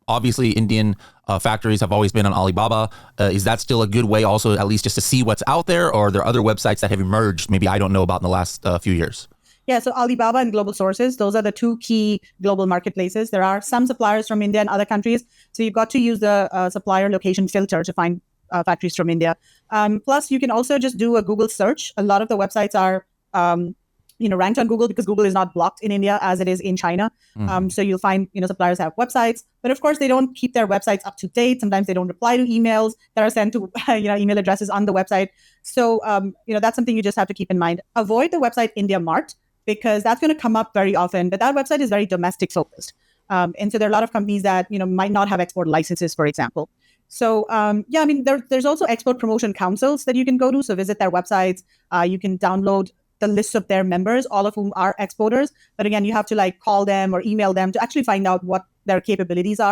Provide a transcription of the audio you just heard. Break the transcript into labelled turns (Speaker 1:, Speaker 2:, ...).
Speaker 1: Obviously, Indian factories have always been on Alibaba. Is that still a good way also, at least just to see what's out there? Or are there other websites that have emerged, maybe I don't know about in the last few years?
Speaker 2: Yeah, so Alibaba and Global Sources, those are the two key global marketplaces. There are some suppliers from India and other countries. So you've got to use the supplier location filter to find factories from India. Plus, you can also just do a Google search. A lot of the websites are ranked on Google because Google is not blocked in India as it is in China. So you'll find, suppliers have websites, but of course they don't keep their websites up to date. Sometimes they don't reply to emails that are sent to, email addresses on the website. So, that's something you just have to keep in mind. Avoid the website India Mart because that's going to come up very often, but that website is very domestic focused. And so there are a lot of companies that, might not have export licenses, for example. So, there's also export promotion councils that you can go to. So visit their websites. You can download the list of their members, all of whom are exporters. But again, you have to call them or email them to actually find out what their capabilities are.